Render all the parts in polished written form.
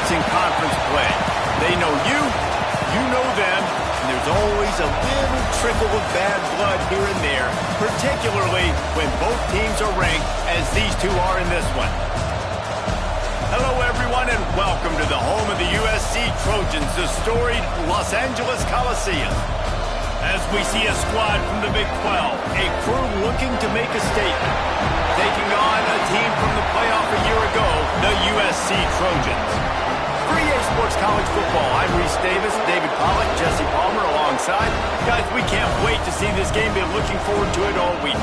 teammates in conference play. They know you, you know them, and there's always a little trickle of bad blood here and there, particularly when both teams are ranked as these two are in this one. Hello, everyone, and welcome to the home of the USC Trojans, the storied Los Angeles Coliseum. As we see a squad from the Big 12, a crew looking to make a statement, taking on a team from the playoff a year ago, the USC Trojans. For EA Sports College Football, I'm Reese Davis, David Pollack, Jesse Palmer alongside. Guys, we can't wait to see this game. Been looking forward to it all week.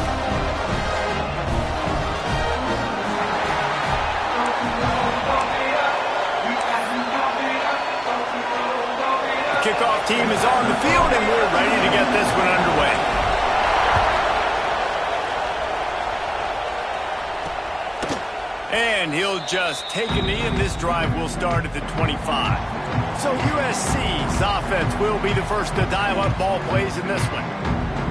Kickoff team is on the field, and we're ready to get this one underway. And he'll just take a knee, and this drive will start at the 25. So USC's offense will be the first to dial up ball plays in this one.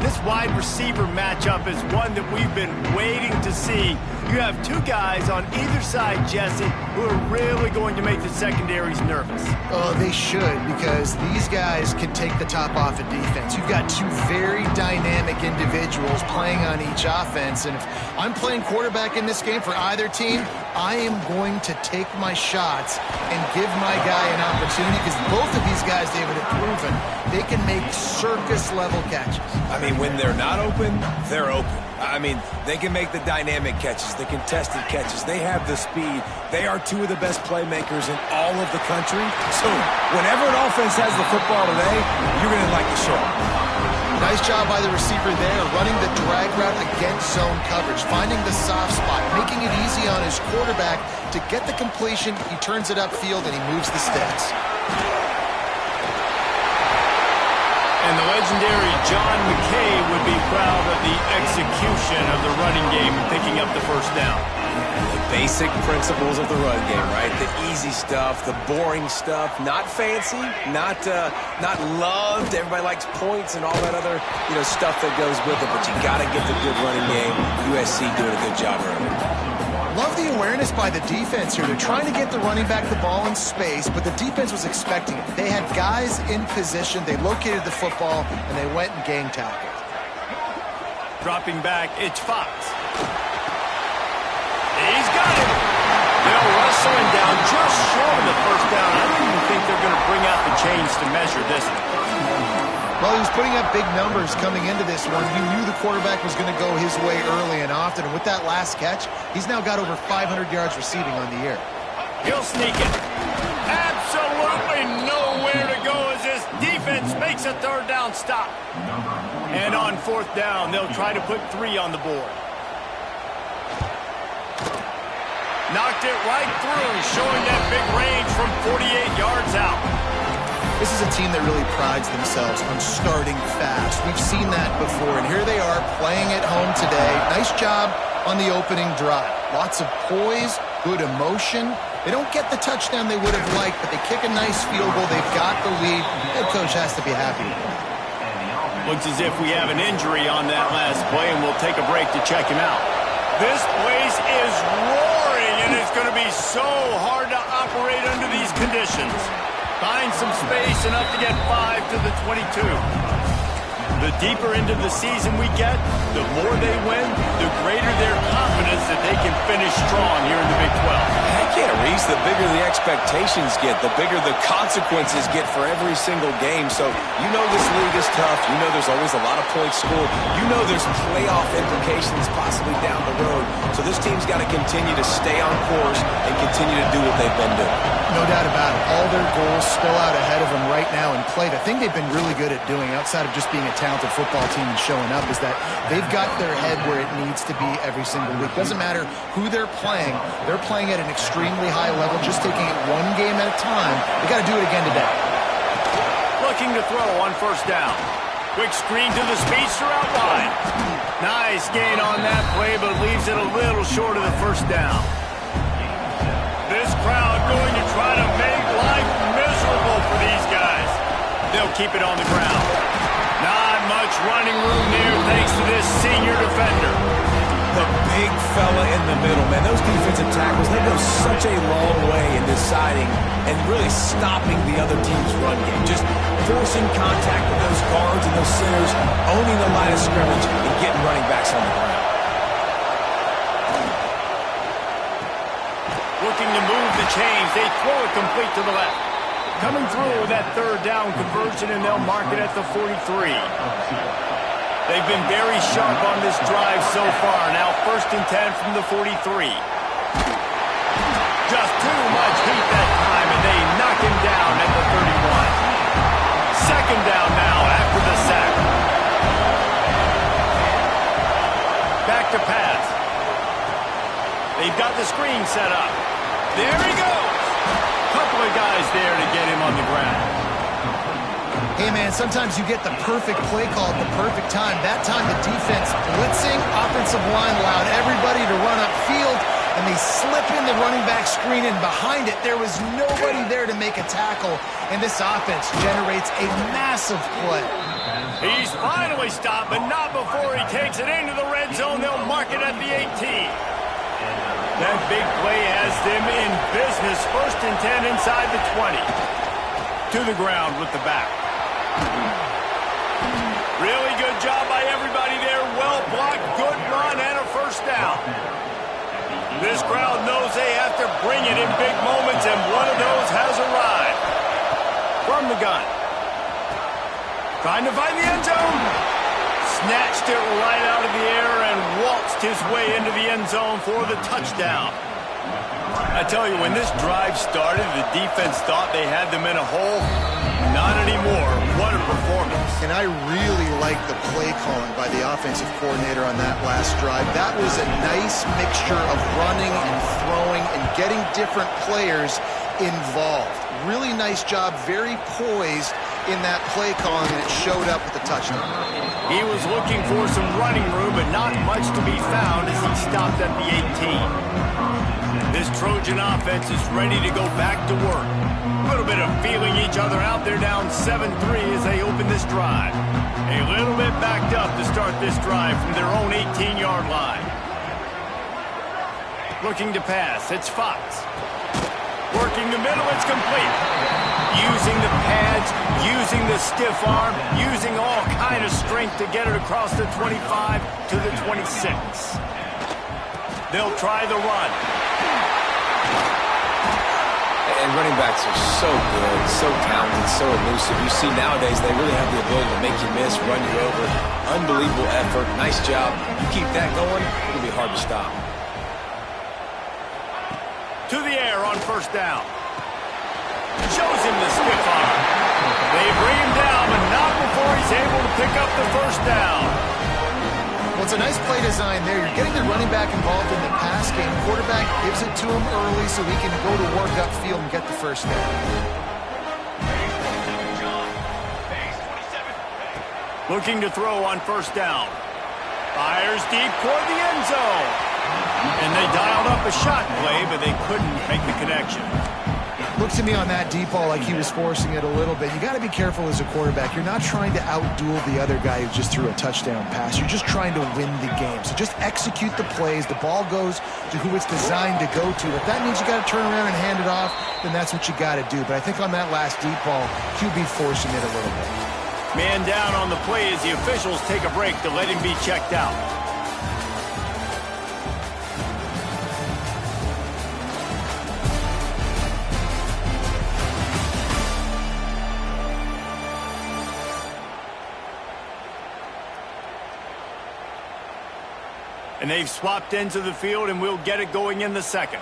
This wide receiver matchup is one that we've been waiting to see. You have two guys on either side, Jesse, who are really going to make the secondaries nervous. Oh, they should, because these guys can take the top off of defense. You've got two very dynamic individuals playing on each offense, and if I'm playing quarterback in this game for either team, I am going to take my shots and give my guy an opportunity, because both of these guys, David, have proven they can make circus-level catches. I mean, when they're not open, they're open. I mean, they can make the dynamic catches, the contested catches. They have the speed. They are two of the best playmakers in all of the country. So whenever an offense has the football today, you're going to like to show them. Nice job by the receiver there, running the drag route against zone coverage, finding the soft spot, making it easy on his quarterback to get the completion. He turns it upfield, and he moves the sticks. And the legendary John McKay would be proud of the execution of the running game and picking up the first down. The basic principles of the run game, right? The easy stuff, the boring stuff, not fancy, not loved. Everybody likes points and all that other, stuff that goes with it. But you got to get the good running game. USC doing a good job early. Love the awareness by the defense here. They're trying to get the running back the ball in space, but the defense was expecting it. They had guys in position. They located the football, and they went and gang tackled. Dropping back, it's Fox. He's got it. They'll wrestle him down just short of the first down. I don't even think they're going to bring out the chains to measure this one. Well, he was putting up big numbers coming into this one. You knew the quarterback was going to go his way early and often. And with that last catch, he's now got over 500 yards receiving on the year. He'll sneak it. Absolutely nowhere to go as this defense makes a third down stop. And on fourth down, they'll try to put 3 on the board. Knocked it right through, showing that big range from 48 yards out. This is a team that really prides themselves on starting fast. We've seen that before, and here they are playing at home today. Nice job on the opening drive. Lots of poise, good emotion. They don't get the touchdown they would have liked, but they kick a nice field goal. They've got the lead. Head coach has to be happy with it. Looks as if we have an injury on that last play, and we'll take a break to check him out. This place is roaring, and it's going to be so hard to operate under these conditions. Find some space, enough to get 5 to the 22. The deeper into the season we get, the more they win, the greater their confidence that they can finish strong here in the Big 12. Heck yeah, Reese, the bigger the expectations get, the bigger the consequences get for every single game. So you know this league is tough. You know there's always a lot of points scored. You know there's playoff implications possibly down the road. So this team's got to continue to stay on course and continue to do what they've been doing. No doubt about it. All their goals spill out ahead of them right now in play. The thing they've been really good at doing, outside of just being a talented football team and showing up, is that they've got their head where it needs to be every single week. Doesn't matter who they're playing at an extremely high level, just taking it one game at a time. They got to do it again today. Looking to throw on first down. Quick screen to the speedster out wide. Nice gain on that play, but leaves it a little short of the first down. This crowd going to try to make life miserable for these guys. They'll keep it on the ground. Not much running room there thanks to this senior defender. The big fella in the middle, man. Those defensive tackles, they go such a long way in deciding and really stopping the other team's run game. Just forcing contact with those guards and those centers, owning the line of scrimmage, and getting running backs on the ground. Looking to move the chains. They throw it complete to the left. Coming through with that third down conversion, and they'll mark it at the 43. They've been very sharp on this drive so far. Now 1st and 10 from the 43. Just too much heat that time, and they knock him down at the 31. 2nd down now after the sack. Back to pass. They've got the screen set up. There he goes. Couple of guys there to get him on the ground. Hey, man, sometimes you get the perfect play call at the perfect time. That time the defense blitzing, offensive line allowed everybody to run upfield, and they slip in the running back screen, and behind it there was nobody there to make a tackle, and this offense generates a massive play. He's finally stopped, but not before he takes it into the red zone. They'll mark it at the 18. That big play has them in business. 1st and 10 inside the 20. To the ground with the back. Really good job by everybody there. Well blocked, good run, and a 1st down. This crowd knows they have to bring it in big moments, and one of those has arrived. From the gun. Trying to find the end zone. Snatched it right out of the air and waltzed his way into the end zone for the touchdown. I tell you, when this drive started, the defense thought they had them in a hole. Not anymore. What a performance. And I really like the play calling by the offensive coordinator on that last drive. That was a nice mixture of running and throwing and getting different players involved. Really nice job, very poised in that play calling, and it showed up with the touchdown. He was looking for some running room, but not much to be found as he stopped at the 18. This Trojan offense is ready to go back to work. A little bit of feeling each other out. They're down 7-3 as they open this drive. A little bit backed up to start this drive from their own 18-yard line. Looking to pass. It's Fox. Working the middle. It's complete. Using the pads, using the stiff arm, using all kind of strength to get it across the 25 to the 26. They'll try the run. And running backs are so good, so talented, so elusive. You see nowadays they really have the ability to make you miss, run you over. Unbelievable effort. Nice job. You keep that going, it'll be hard to stop. To the air on 1st down. Shows him the stiff arm. They bring him down, but not before he's able to pick up the 1st down. Well, it's a nice play design there. You're getting the running back involved in the pass game. Quarterback gives it to him early so he can go to work upfield and get the 1st down. Looking to throw on 1st down. Fires deep toward the end zone. And they dialed up a shot play, but they couldn't make the connection. Looked to me on that deep ball like he was forcing it a little bit. You got to be careful as a quarterback. You're not trying to outduel the other guy who just threw a touchdown pass. You're just trying to win the game. So just execute the plays. The ball goes to who it's designed to go to. If that means you got to turn around and hand it off, then that's what you got to do. But I think on that last deep ball, QB forcing it a little bit. Man down on the play as the officials take a break to let him be checked out. And they've swapped ends of the field, and we'll get it going in the 2nd.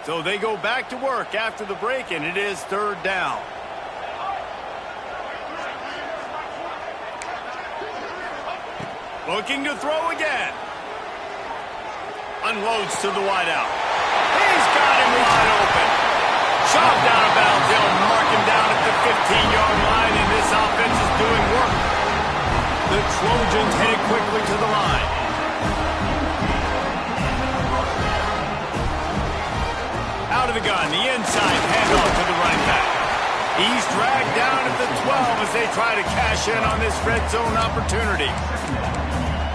So they go back to work after the break, and it is 3rd down. Looking to throw again. Unloads to the wideout. He's got him wide open. Shoved out of bounds. They'll mark him down at the 15-yard line, and this offense is doing work. The Trojans headed quickly to the line. Out of the gun, the inside handoff to the running back. He's dragged down at the the 12 as they try to cash in on this red zone opportunity.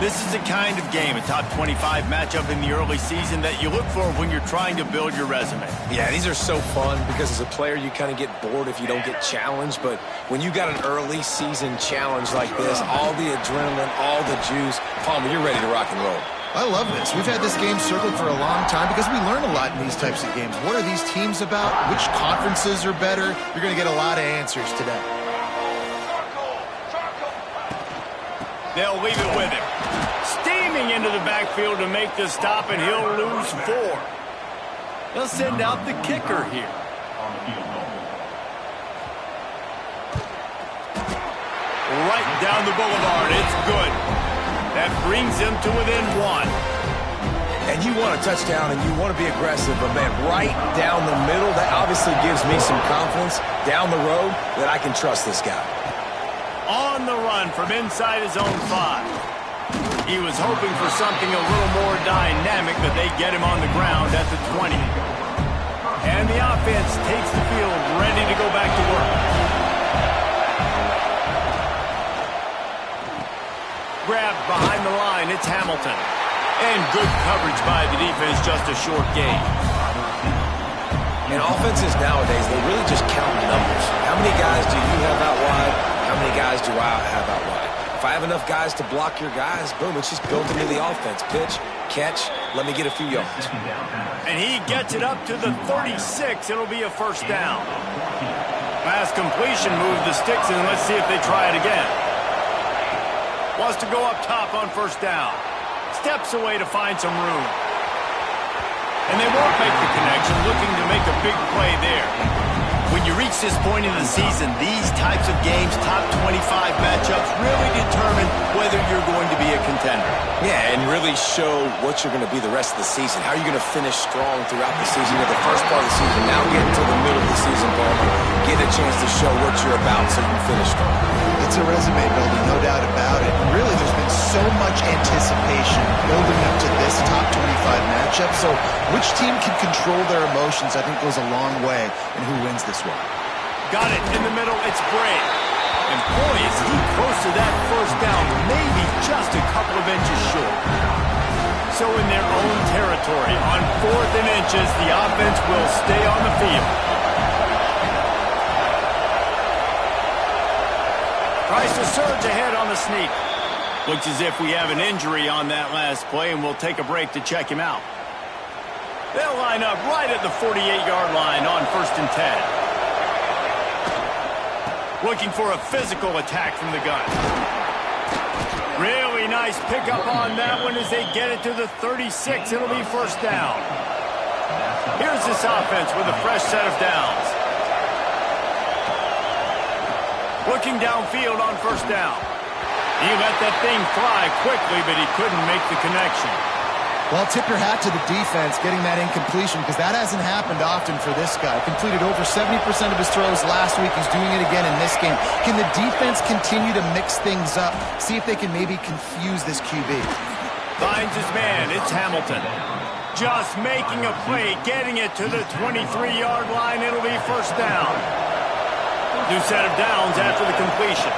This is the kind of game, a top 25 matchup in the early season, that you look for when you're trying to build your resume. Yeah, these are so fun because as a player, you kind of get bored if you don't get challenged. But when you got an early season challenge like this, all the adrenaline, all the juice, Palmer, you're ready to rock and roll. I love this. We've had this game circled for a long time because we learn a lot in these types of games. What are these teams about? Which conferences are better? You're going to get a lot of answers today. They'll leave it with him. Steaming into the backfield to make the stop, and he'll lose 4. They'll send out the kicker here. Right down the boulevard. It's good. That brings them to within 1. And you want a touchdown and you want to be aggressive, but man, right down the middle, that obviously gives me some confidence down the road that I can trust this guy. On the run from inside his own 5. He was hoping for something a little more dynamic, but they get him on the ground at the 20. And the offense takes the field, ready to go back to work. Grabbed behind the line, it's Hamilton. And good coverage by the defense, just a short gain. And offenses nowadays, they really just count numbers. How many guys do you have out wide? How many guys do I have out wide? If I have enough guys to block your guys, boom, it's just built into the offense. Pitch, catch, let me get a few yards. And he gets it up to the 36. It'll be a first down. Pass completion, move the sticks, and let's see if they try it again. Wants to go up top on first down. Steps away to find some room. And they won't make the connection, looking to make a big play there. When you reach this point in the season, these types of games, top 25 matchups, really determine whether you're going to be a contender. Yeah, and really show what you're going to be the rest of the season. How are you going to finish strong throughout the season? You know, the first part of the season, now get into the middle of the season, Palmer. Get a chance to show what you're about so you can finish strong. It's a resume builder, no doubt about it. And really, there's been so much anticipation building up to this top 25 matchup. So which team can control their emotions, I think, goes a long way in who wins this one. Got it in the middle. It's Bray. And boy, is he close to that first down, maybe just a couple of inches short. So in their own territory, on 4th and inches, the offense will stay on the field. Tries to surge ahead on the sneak. Looks as if we have an injury on that last play, and we'll take a break to check him out. They'll line up right at the 48-yard line on 1st and 10. Looking for a physical attack from the gun. Really nice pickup on that one as they get it to the 36. It'll be first down. Here's this offense with a fresh set of downs. Looking downfield on first down. He let that thing fly quickly, but he couldn't make the connection. Well, tip your hat to the defense getting that incompletion, because that hasn't happened often for this guy. Completed over 70% of his throws last week. He's doing it again in this game. Can the defense continue to mix things up? See if they can maybe confuse this QB. Finds his man. It's Hamilton. Just making a play, getting it to the 23-yard line. It'll be first down. New set of downs after the completion.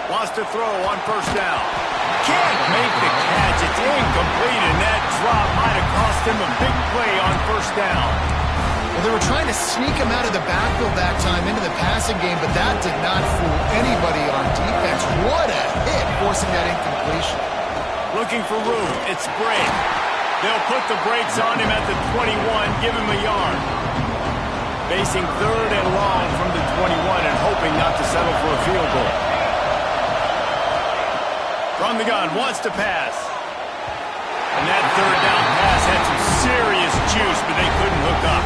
Wants to throw on first down. Can't make the catch. It's incomplete, and that drop might have cost him a big play on first down. Well, they were trying to sneak him out of the backfield that time into the passing game, but that did not fool anybody on defense. What a hit, forcing that incompletion. Looking for room. It's Bray. They'll put the brakes on him at the 21, give him a yard. Facing 3rd and long from the 21 and hoping not to settle for a field goal. From the gun, wants to pass. And that 3rd down pass had some serious juice, but they couldn't hook up.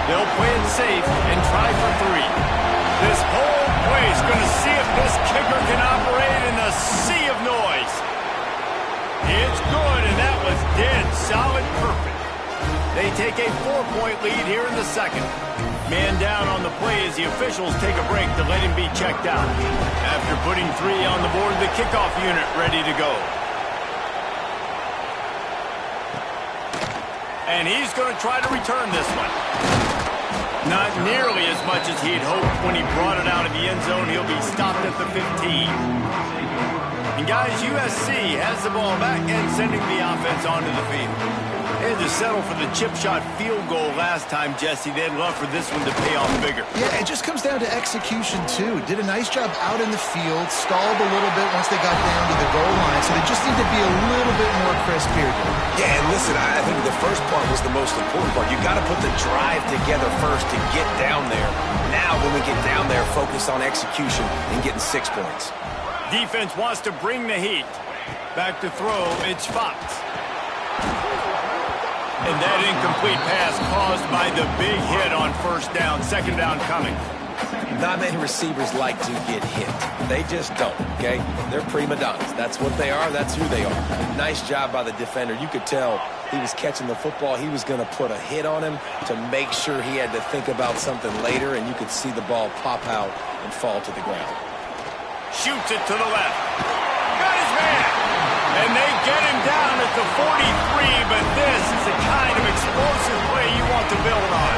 They'll play it safe and try for 3. This whole place going to see if this kicker can operate in a sea of noise. It's good, and that was dead solid perfect. They take a 4-point lead here in the second. Man down on the play as the officials take a break to let him be checked out. After putting 3 on the board, the kickoff unit ready to go. And he's going to try to return this one. Not nearly as much as he'd hoped when he brought it out of the end zone. He'll be stopped at the 15. And guys, USC has the ball back and sending the offense onto the field. They had to settle for the chip shot field goal last time, Jesse. They'd love for this one to pay off bigger. Yeah, it just comes down to execution, too. Did a nice job out in the field, stalled a little bit once they got down to the goal line, so they just need to be a little bit more crisp here. Yeah, and listen, I think the first part was the most important part. You got to put the drive together first to get down there. Now, when we get down there, focus on execution and getting 6 points. Defense wants to bring the heat. Back to throw, it's Fox. And that incomplete pass caused by the big hit on first down. Second down coming. Not many receivers like to get hit. They just don't, okay? They're prima donnas. That's what they are. That's who they are. Nice job by the defender. You could tell he was catching the football. He was going to put a hit on him to make sure he had to think about something later, and you could see the ball pop out and fall to the ground. Shoots it to the left. Got his man. And they get him down at the 43, but this is the kind of explosive play you want to build on.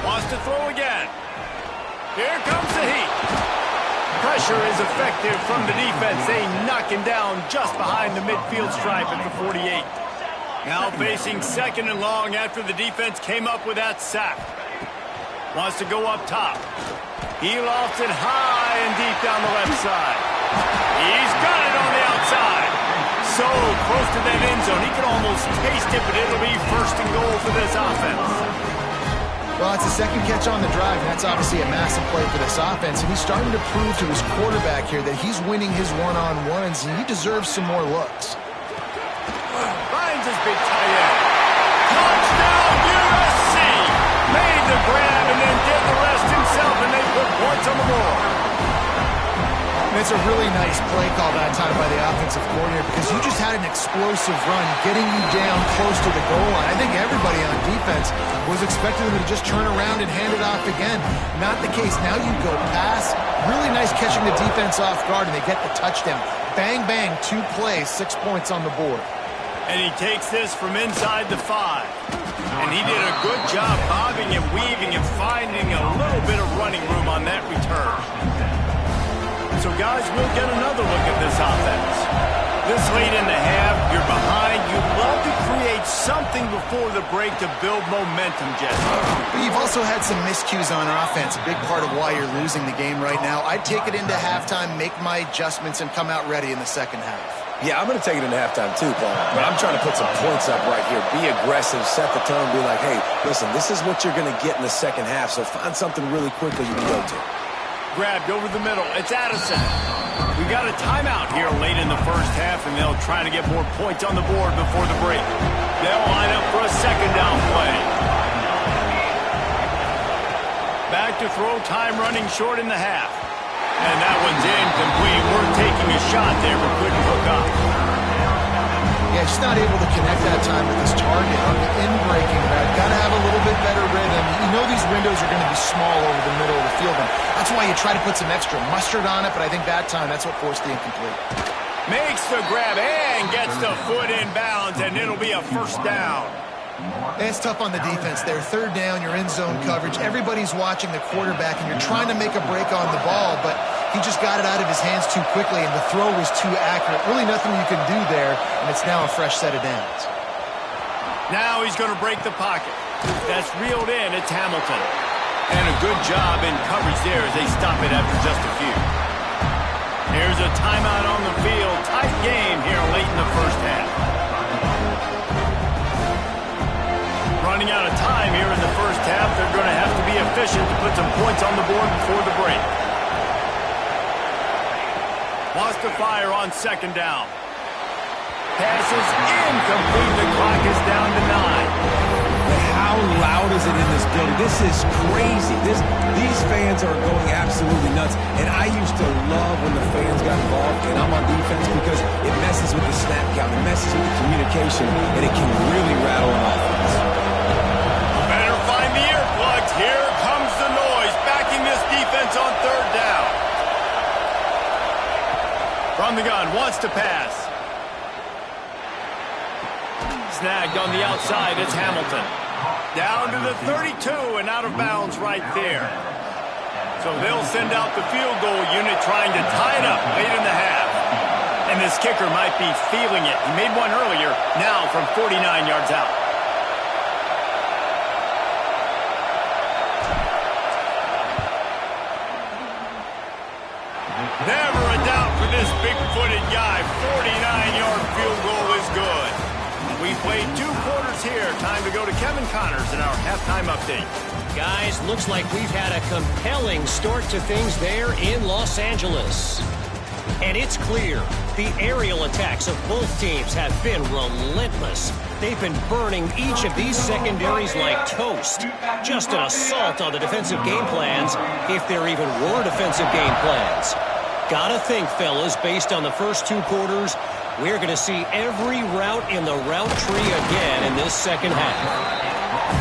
Wants to throw again. Here comes the heat. Pressure is effective from the defense. They knock him down just behind the midfield stripe at the 48. Now facing second and long after the defense came up with that sack. Wants to go up top. He lofts it high and deep down the left side. He's got it on the outside. So close to that end zone. He can almost taste it, but it'll be first and goal for this offense. Well, it's a second catch on the drive, and that's obviously a massive play for this offense. And he's starting to prove to his quarterback here that he's winning his one-on-ones, and he deserves some more looks. Finds his big tight end. Touchdown, USC! Made the grab and then did the rest himself, and they put points on the board. And it's a really nice play call that time by the offensive coordinator because you just had an explosive run getting you down close to the goal line. I think everybody on defense was expecting them to just turn around and hand it off again. Not the case. Now you go pass. Really nice catching the defense off guard, and they get the touchdown. Bang, bang, 2 plays, 6 points on the board. And he takes this from inside the 5. And he did a good job bobbing and weaving and finding a little bit of running room on that return. So, guys, we'll get another look at this offense. This late in the half, you're behind. You'd love to create something before the break to build momentum, Jesse. But you've also had some miscues on offense, a big part of why you're losing the game right now. I'd take it into halftime, make my adjustments, and come out ready in the second half. Yeah, I'm going to take it into halftime too, Paul. But I'm trying to put some points up right here. Be aggressive, set the tone, be like, hey, listen, this is what you're going to get in the second half, so find something really quickly you can go to. Grabbed over the middle. It's Addison. We got a timeout here late in the first half, and they'll try to get more points on the board before the break. They'll line up for a second down play. Back to throw, time running short in the half. And that one's incomplete. We're taking a shot there, but couldn't hook up. Yeah, just not able to connect that time with his target on the in-breaking route. Got to have a little bit better rhythm. You know these windows are going to be small over the middle of the field, and that's why you try to put some extra mustard on it, but I think that time that's what forced the incomplete. Makes the grab and gets the foot in bounds, and it'll be a first down. It's tough on the defense there. Third down, you're in zone coverage. Everybody's watching the quarterback, and you're trying to make a break on the ball, but he just got it out of his hands too quickly, and the throw was too accurate. Really nothing you can do there, and it's now a fresh set of downs. Now he's going to break the pocket. That's reeled in. It's Hamilton. And a good job in coverage there as they stop it after just a few. Here's a timeout on the field. Tight game here late in the first half. Running out of time here in the first half. They're going to have to be efficient to put some points on the board before the break. Wants to fire on second down. Pass is incomplete. The clock is down to 9. How loud is it in this building? This is crazy. These fans are going absolutely nuts. And I used to love when the fans got involved, and I'm on defense because it messes with the snap count. It messes with the communication, and it can really rattle an offense. Better find the earplugs. Here comes the noise, backing this defense on third down. From the gun, wants to pass. snagged on the outside. It's Hamilton. Down to the 32 and out of bounds right there. So they'll send out the field goal unit trying to tie it up late in the half. And this kicker might be feeling it. He made one earlier, now from 49 yards out. Never a doubt for this big-footed guy. 49-yard field goal is good. We played 2 quarters here. Time to go to Kevin Connors in our halftime update. Guys, looks like we've had a compelling start to things there in Los Angeles. And it's clear, the aerial attacks of both teams have been relentless. They've been burning each of these secondaries like toast. Just an assault on the defensive game plans, if there even were defensive game plans. Gotta think, fellas, based on the first 2 quarters, we're going to see every route in the route tree again in this second half.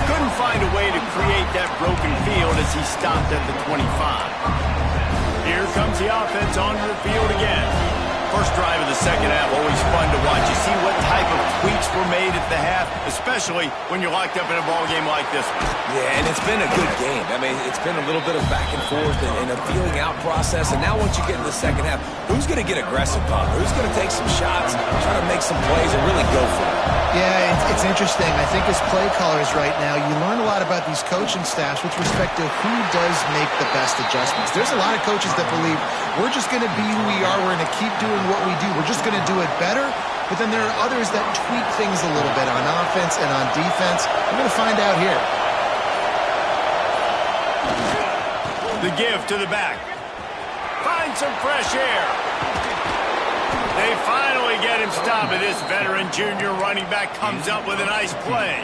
Couldn't find a way to create that broken field as he stopped at the 25. Here comes the offense onto the field again. First drive of the second half, always fun to watch. You see what type of tweaks were made at the half, especially when you're locked up in a ball game like this one. Yeah, and it's been a good game. I mean, it's been a little bit of back and forth and a feeling out process. And now once you get in the second half, who's going to get aggressive, Bob? Who's going to take some shots, try to make some plays, and really go for it? Yeah, it's interesting. I think as play callers right now, you learn a lot about these coaching staffs with respect to who does make the best adjustments. There's a lot of coaches that believe we're just going to be who we are. We're going to keep doing what we do. We're just going to do it better. But then there are others that tweak things a little bit on offense and on defense. We're going to find out here. The give to the back. Find some fresh air. They finally get him stopped. This veteran junior running back comes up with a nice play.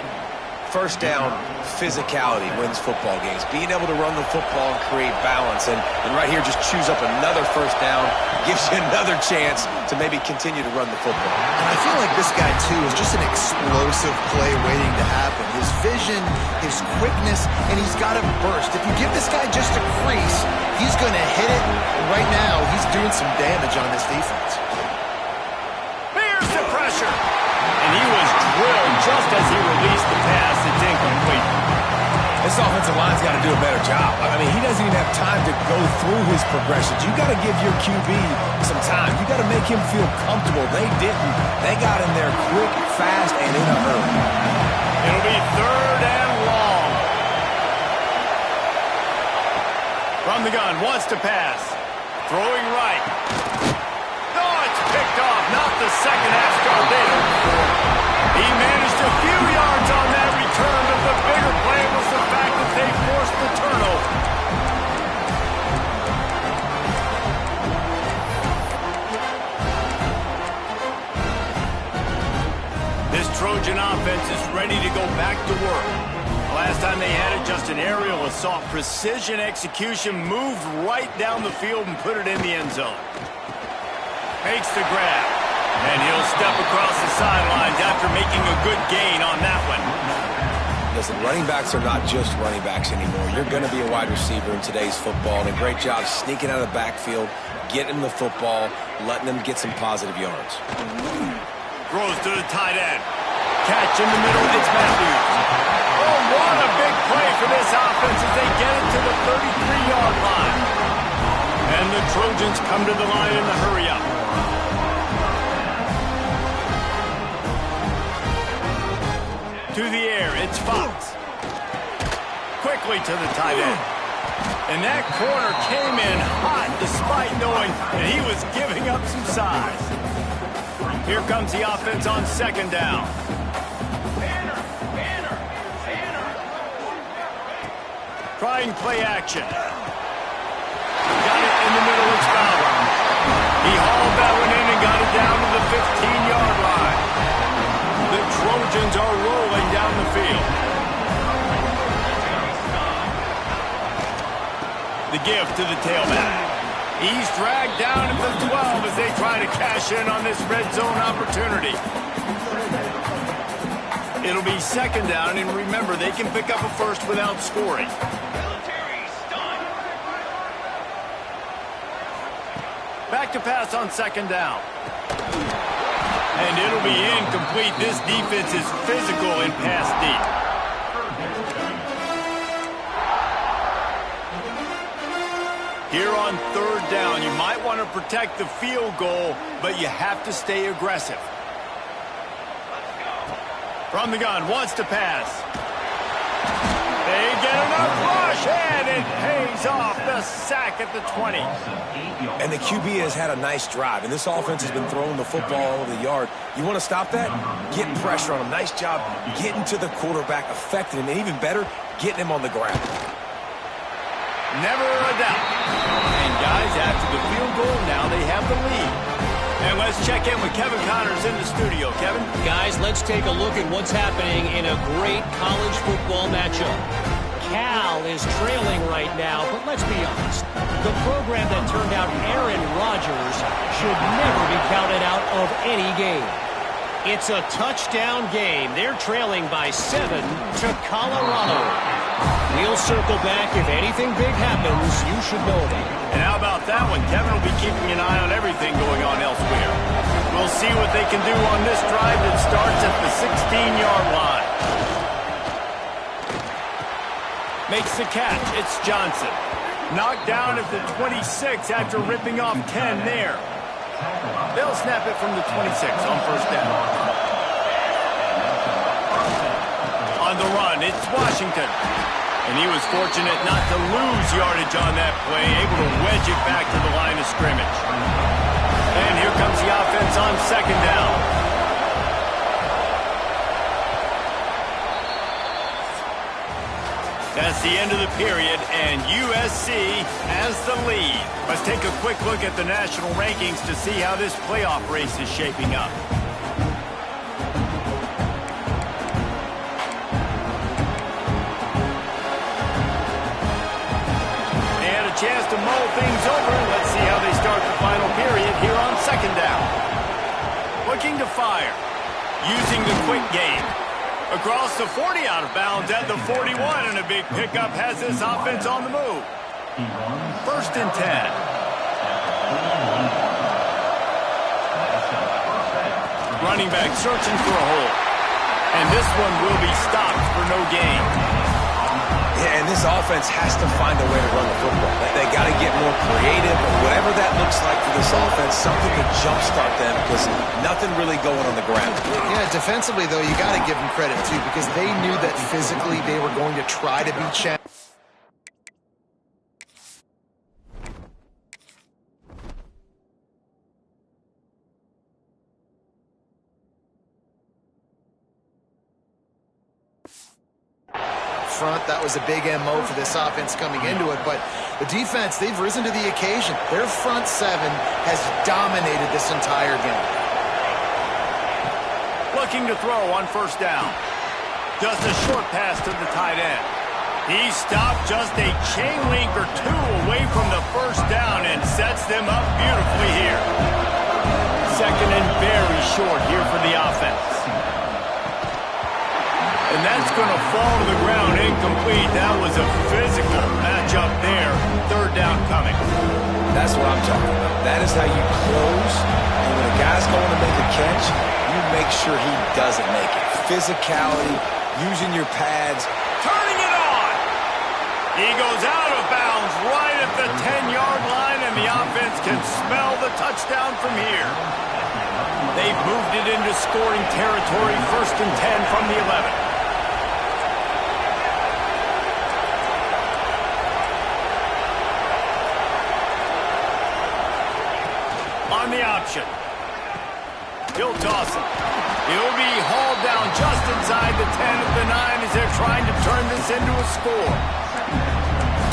First down, physicality wins football games. Being able to run the football and create balance. And right here, just choose up another first down. Gives you another chance to maybe continue to run the football. And I feel like this guy, too, is just an explosive play waiting to happen. His vision, his quickness, and he's got a burst. If you give this guy just a crease, he's going to hit it. And right now, he's doing some damage on this defense. Here's the pressure. And he was drilled just as he released the pass. It's incomplete. This offensive line's got to do a better job. I mean, he doesn't even have time to go through his progressions. You got to give your QB some time. You got to make him feel comfortable. They didn't. They got in there quick, fast, and in a hurry. It'll be 3rd and long. From the gun, wants to pass. Throwing right. Oh, it's picked off. Not the second half start they hoped for. He managed a few yards on that return, but the bigger play was the fact that they forced the turnover. This Trojan offense is ready to go back to work. Last time they had it, just an aerial assault. Precision execution, moved right down the field and put it in the end zone. Makes the grab. And he'll step across the sidelines after making a good gain on that one. Listen, running backs are not just running backs anymore. You're going to be a wide receiver in today's football, and a great job sneaking out of the backfield, getting them the football, letting them get some positive yards. Throws to the tight end. Catch in the middle, it's Matthews. Oh, what a big play for this offense as they get it to the 33-yard line. And the Trojans come to the line in the hurry-up. To the air, it's Fox. Quickly to the tight end. And that corner came in hot despite knowing that he was giving up some size. Here comes the offense on 2nd down. Trying play action. Got it in the middle, it's Fowler. He hauled that one in and got it down to the 15-yard line. The Trojans are rolling down the field. The give to the tailback. He's dragged down at the 12 as they try to cash in on this red zone opportunity. It'll be 2nd down, and remember, they can pick up a first without scoring. Back to pass on 2nd down. And it'll be incomplete. This defense is physical and pass deep. Here on third down, you might want to protect the field goal, but you have to stay aggressive. From the gun, wants to pass. They get enough rush, and it pays off the sack at the 20. And the QB has had a nice drive, and this offense has been throwing the football all over the yard. You want to stop that? Getting pressure on him. Nice job getting to the quarterback, affecting him, and even better, getting him on the ground. Never a doubt. And guys, after the field goal, now they have the lead. And let's check in with Kevin Connors in the studio. Kevin? Guys, let's take a look at what's happening in a great college football matchup. Cal is trailing right now, but let's be honest. The program that turned out Aaron Rodgers should never be counted out of any game. It's a touchdown game. They're trailing by 7 to Colorado. We'll circle back. If anything big happens, you should know about it. And how about that one? Kevin will be keeping an eye on everything going on elsewhere. We'll see what they can do on this drive that starts at the 16-yard line. Makes the catch. It's Johnson. Knocked down at the 26 after ripping off 10 there. They'll snap it from the 26 on first down. On the run, it's Washington. And he was fortunate not to lose yardage on that play, able to wedge it back to the line of scrimmage. And here comes the offense on second down. That's the end of the period, and USC has the lead. Let's take a quick look at the national rankings to see how this playoff race is shaping up. Chance to mull things over. Let's see how they start the final period here on second down. Looking to fire. Using the quick game. Across the 40, out of bounds at the 41, and a big pickup has this offense on the move. First and 10. Running back searching for a hole. And this one will be stopped for no gain. Yeah, and this offense has to find a way to run the football. They got to get more creative, and whatever that looks like for this offense, something to jumpstart them because nothing really going on the ground. Yeah, defensively, though, you got to give them credit, too, because they knew that physically they were going to try to be challenged. Front, that was a big MO for this offense coming into it, but the defense, they've risen to the occasion. Their front seven has dominated this entire game. Looking to throw on first down. Just a short pass to the tight end. He stopped just a chain link or two away from the first down and sets them up beautifully here. Second and very short here for the offense. And that's going to fall to the ground incomplete. That was a physical matchup there. Third down coming. That's what I'm talking about. That is how you close. And when a guy's going to make a catch, you make sure he doesn't make it. Physicality, using your pads. Turning it on. He goes out of bounds right at the 10-yard line, and the offense can smell the touchdown from here. They've moved it into scoring territory. First and 10 from the 11. On the option. He'll toss it. He'll be hauled down just inside the 10 of the 9 as they're trying to turn this into a score.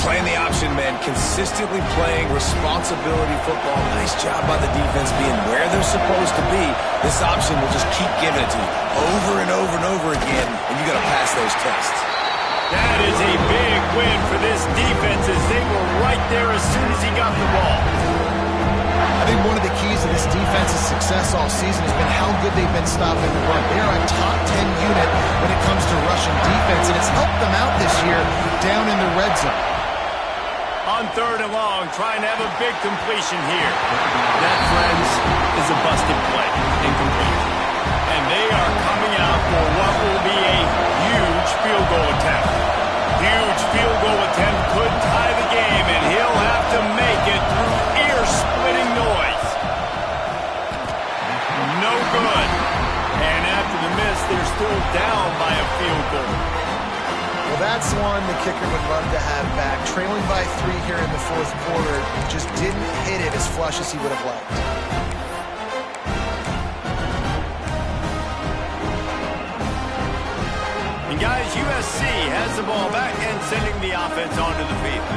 Playing the option, man. Consistently playing responsibility football. Nice job by the defense being where they're supposed to be. This option will just keep giving it to you over and over and over again, and you got to pass those tests. That is a big win for this defense as they were right there as soon as he got the ball. I think one of the keys to this defense's success all season has been how good they've been stopping the run. They are a top 10 unit when it comes to rushing defense, and it's helped them out this year down in the red zone. On third and long, trying to have a big completion here. That, friends, is a busted play. Incomplete. And they are coming out for what will be a huge field goal attempt. Huge field goal attempt could tie the game, and he'll have to make it through ear-splitting noise. No good. And after the miss, they're still down by a field goal. Well, that's one the kicker would love to have back. Trailing by 3 here in the fourth quarter, just didn't hit it as flush as he would have liked. And guys, USC has the ball back and sending the offense onto the field.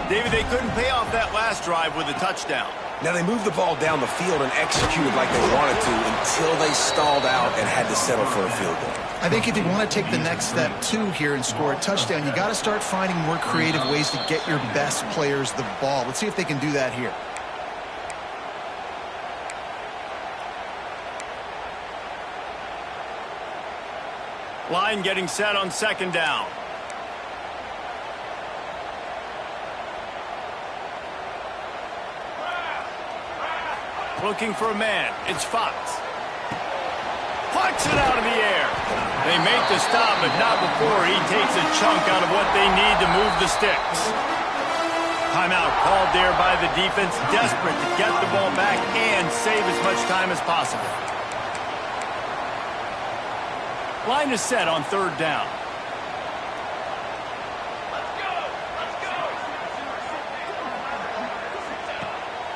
David, they couldn't pay off that last drive with a touchdown. Now, they moved the ball down the field and executed like they wanted to until they stalled out and had to settle for a field goal. I think if you want to take the next step, too, here and score a touchdown, you got to start finding more creative ways to get your best players the ball. Let's see if they can do that here. Line getting set on second down. Looking for a man. It's Fox. Plucks it out of the air. They make the stop, but not before he takes a chunk out of what they need to move the sticks. Timeout called there by the defense, desperate to get the ball back and save as much time as possible. Line is set on third down.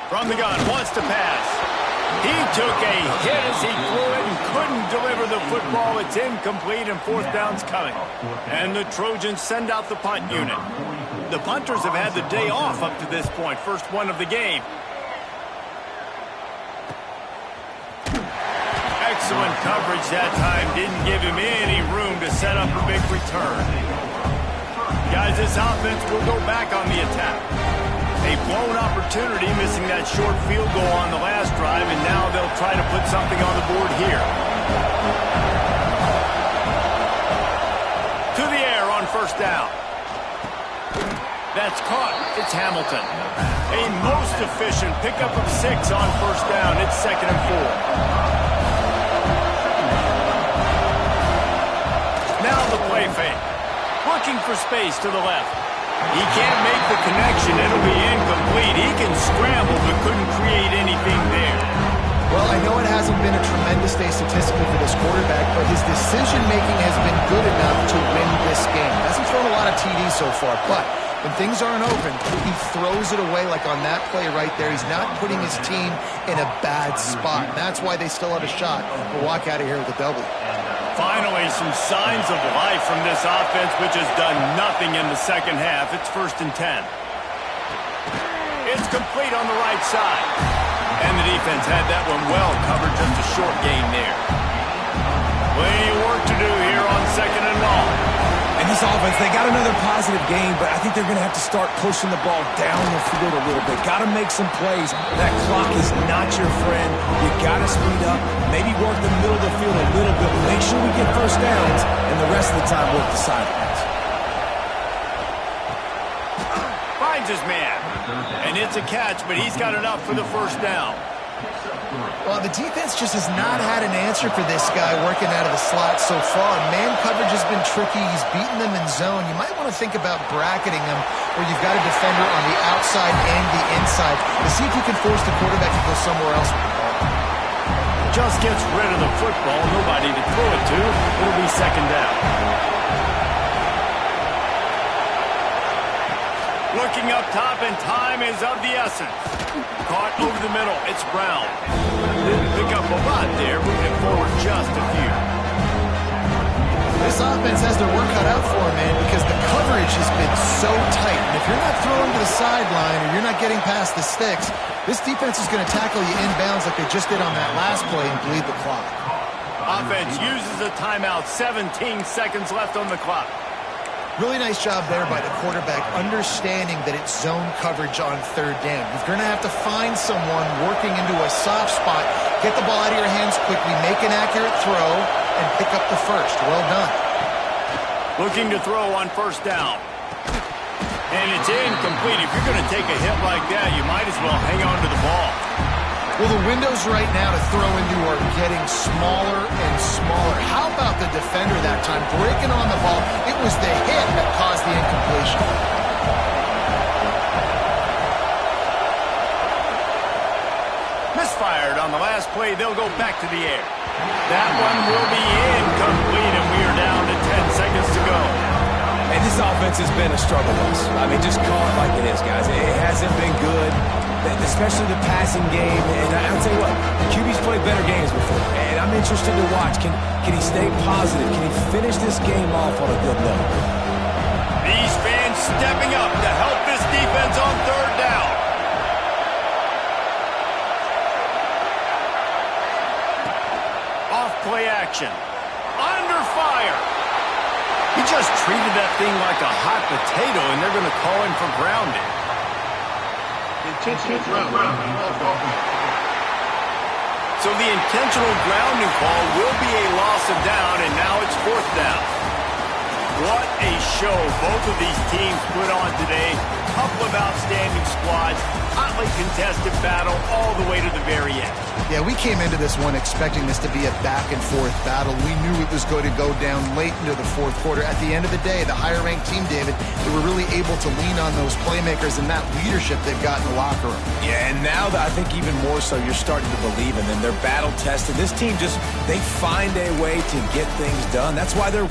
From the gun, wants to pass. He took a hit as he threw it and couldn't deliver the football. It's incomplete and fourth down's coming. And the Trojans send out the punt unit. The punters have had the day off up to this point. First one of the game. Excellent coverage that time. Didn't give him any room to set up a big return. Guys, this offense will go back on the attack. A blown opportunity, missing that short field goal on the last drive, and now they'll try to put something on the board here. To the air on first down. That's caught. It's Hamilton. A most efficient pickup of 6 on first down. It's 2nd and 4. Now the play fake. Looking for space to the left. He can't make the connection. It'll be incomplete. He can scramble, but couldn't create anything there. Well, I know it hasn't been a tremendous day statistically for this quarterback, but his decision-making has been good enough to win this game. Hasn't thrown a lot of TDs so far, but when things aren't open, he throws it away like on that play right there. He's not putting his team in a bad spot. That's why they still have a shot to walk out of here with a W. Finally, some signs of life from this offense, which has done nothing in the second half. It's 1st and 10. It's complete on the right side. And the defense had that one well covered, just a short gain there. Plenty of work to do here on 2nd and long. And this offense, they got another positive game, but I think they're going to have to start pushing the ball down the field a little bit. Got to make some plays. That clock is not your friend. You got to speed up, maybe work the middle of the field a little bit. Make sure we get first downs, and the rest of the time work the sidelines. Finds his man. And it's a catch, but he's got enough for the first down. Well, the defense just has not had an answer for this guy working out of the slot so far. Man coverage has been tricky. He's beaten them in zone. You might want to think about bracketing them where you've got a defender on the outside and the inside to see if you can force the quarterback to go somewhere else with the ball. Just gets rid of the football. Nobody to throw it to. It'll be 2nd down. Looking up top, and time is of the essence. Caught over the middle. It's Brown. Didn't pick up a lot there, moving forward just a few. This offense has their work cut out for them, man, because the coverage has been so tight. And if you're not throwing to the sideline or you're not getting past the sticks, this defense is going to tackle you inbounds like they just did on that last play and bleed the clock. Offense uses a timeout. 17 seconds left on the clock. Really nice job there by the quarterback, understanding that it's zone coverage on 3rd down. You're going to have to find someone working into a soft spot, get the ball out of your hands quickly, make an accurate throw, and pick up the first. Well done. Looking to throw on first down. And it's incomplete. If you're going to take a hit like that, you might as well hang on to the ball. Well, the windows right now to throw into are getting smaller and smaller. How about the defender that time breaking on the ball? It was the hit that caused the incompletion. Misfired on the last play. They'll go back to the air. That one will be incomplete, and we are down to 10 seconds to go. And this offense has been a struggle bus. I mean, just call it like it is, guys. It hasn't been good, especially the passing game. And I'll tell you what, QB's played better games before. And I'm interested to watch. Can he stay positive? Can he finish this game off on a good note? These fans stepping up to help this defense on third down. Off play action. Under fire. He just treated that thing like a hot potato, and they're going to call him for grounding. Intentional grounding. So the intentional grounding call will be a loss of down, and now it's fourth down. What a show both of these teams put on today. Couple of outstanding squads. Hotly contested battle all the way to the very end. Yeah, we came into this one expecting this to be a back-and-forth battle. We knew it was going to go down late into the fourth quarter. At the end of the day, the higher-ranked team, David, they were really able to lean on those playmakers and that leadership they've got in the locker room. Yeah, and now I think even more so, you're starting to believe in them. They're battle-tested. This team just, they find a way to get things done. That's why they're